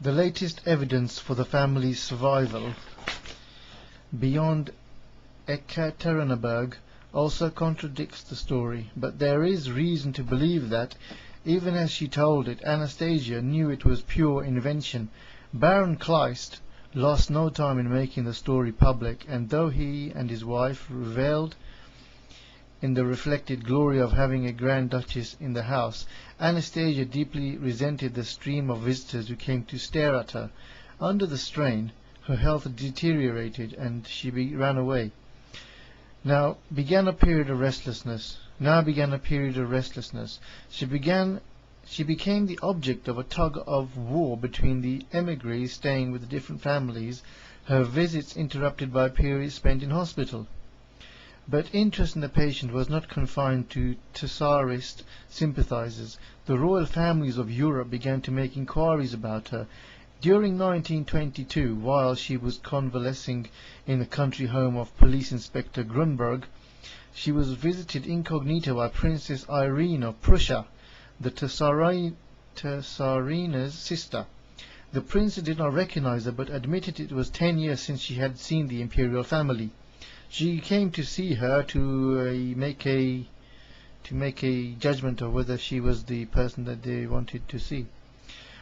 The latest evidence for the family's survival beyond Ekaterinburg also contradicts the story, but there is reason to believe that, even as she told it, Anastasia knew it was pure invention. Baron Kleist lost no time in making the story public, and though he and his wife reveled in the reflected glory of having a Grand Duchess in the house, Anastasia deeply resented the stream of visitors who came to stare at her. Under the strain, her health deteriorated, and she ran away. Now began a period of restlessness. She became the object of a tug of war between the émigrés staying with the different families, her visits interrupted by periods spent in hospital. But interest in the patient was not confined to Tsarist sympathizers. The royal families of Europe began to make inquiries about her. During 1922, while she was convalescing in the country home of Police Inspector Grunberg, she was visited incognito by Princess Irene of Prussia, the Tsarina's sister. The princess did not recognize her, but admitted it was 10 years since she had seen the imperial family. She came to see her to make a judgment of whether she was the person that they wanted to see.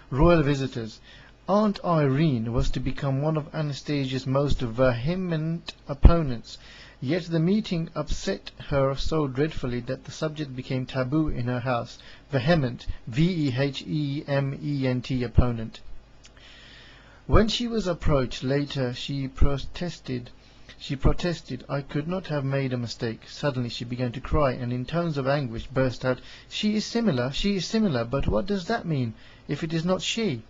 Royal visitors. Aunt Irene was to become one of Anastasia's most vehement opponents, yet the meeting upset her so dreadfully that the subject became taboo in her house. Vehement, V-E-H-E-M-E-N-T, opponent. When she was approached later, she protested, "I could not have made a mistake." Suddenly she began to cry, and in tones of anguish burst out, she is similar, but what does that mean, if it is not she?"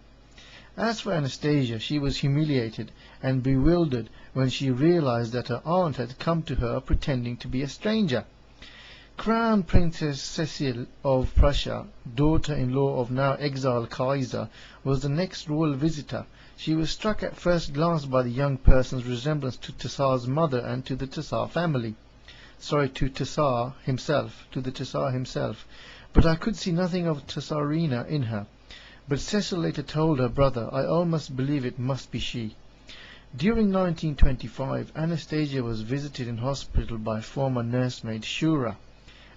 As for Anastasia, she was humiliated and bewildered when she realized that her aunt had come to her pretending to be a stranger. Crown Princess Cecile of Prussia, daughter-in-law of now exiled Kaiser, was the next royal visitor. She was struck at first glance by the young person's resemblance to Tsar's mother and to the Tsar family. To the Tsar himself. But I could see nothing of Tsarina in her. But Cecil later told her brother, "I almost believe it must be she." During 1925, Anastasia was visited in hospital by former nursemaid Shura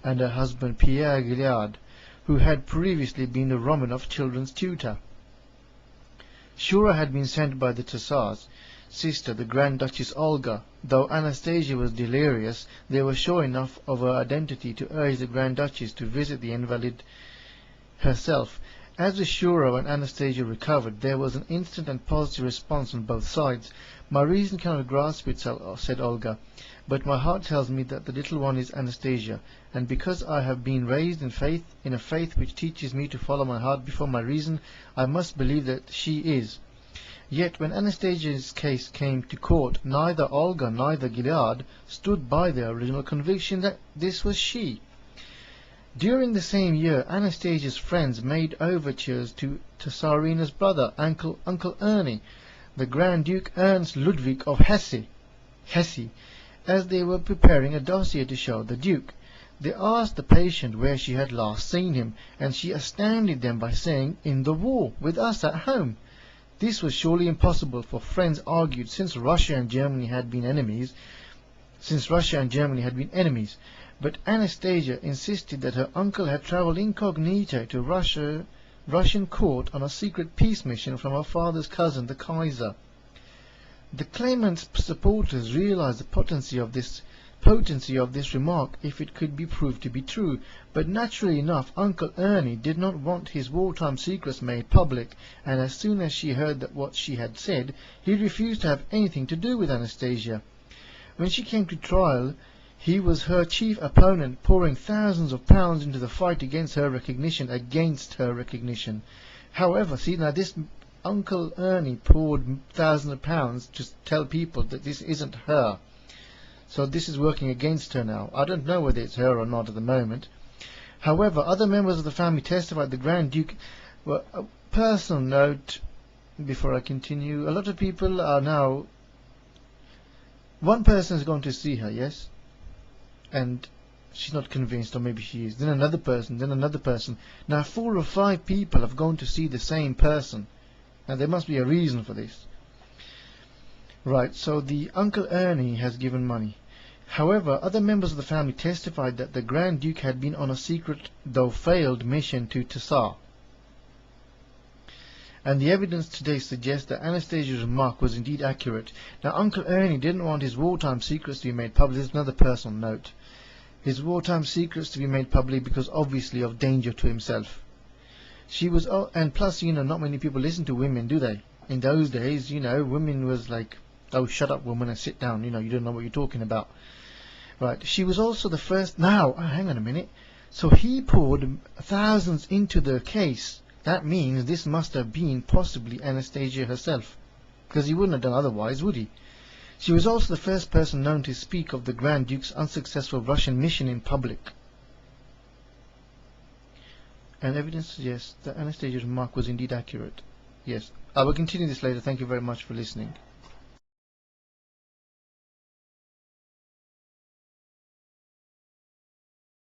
and her husband Pierre Gilliard, who had previously been the Romanov children's tutor. Shura had been sent by the Tsar's sister, the Grand Duchess Olga. Though Anastasia was delirious, they were sure enough of her identity to urge the Grand Duchess to visit the invalid herself. As with Shura, when Anastasia recovered, there was an instant and positive response on both sides. "My reason cannot grasp it," said Olga, "but my heart tells me that the little one is Anastasia, and because I have been raised in a faith which teaches me to follow my heart before my reason, I must believe that she is." Yet when Anastasia's case came to court, neither Olga nor Gilliard stood by their original conviction that this was she. During the same year, Anastasia's friends made overtures to Tsarina's brother, Uncle Ernie, the Grand Duke Ernst Ludwig of Hesse, as they were preparing a dossier to show the Duke. They asked the patient where she had last seen him, and she astounded them by saying, "In the war, with us at home." This was surely impossible, for friends argued, since Russia and Germany had been enemies. But Anastasia insisted that her uncle had traveled incognito to Russian court on a secret peace mission from her father's cousin, the Kaiser. The claimant's supporters realized the potency of this remark if it could be proved to be true, but naturally enough Uncle Ernie did not want his wartime secrets made public, and as soon as she heard that what she had said, he refused to have anything to do with Anastasia. When she came to trial, he was her chief opponent, pouring thousands of pounds into the fight against her recognition. However, see now, this Uncle Ernie poured thousands of pounds to tell people that this isn't her. So this is working against her now. I don't know whether it's her or not at the moment. However, other members of the family testified the Grand Duke. Well, a personal note before I continue. A lot of people are now... One person is going to see her, yes? And she's not convinced, or maybe she is. Then another person, then another person. Now 4 or 5 people have gone to see the same person. Now there must be a reason for this. Right, so the Uncle Ernie has given money. However, other members of the family testified that the Grand Duke had been on a secret, though failed, mission to Tassar. And the evidence today suggests that Anastasia's remark was indeed accurate. Now, Uncle Ernie didn't want his wartime secrets to be made public. This is another personal note. His wartime secrets to be made public because obviously of danger to himself. She was, and plus, not many people listen to women, do they? In those days, women was like, oh, shut up, woman, and sit down. You don't know what you're talking about. Right. She was also the first. Now, hang on a minute. So he poured thousands into the case. That means this must have been possibly Anastasia herself, because he wouldn't have done otherwise, would he? She was also the first person known to speak of the Grand Duke's unsuccessful Russian mission in public. And evidence suggests that Anastasia's remark was indeed accurate. Yes. I will continue this later. Thank you very much for listening.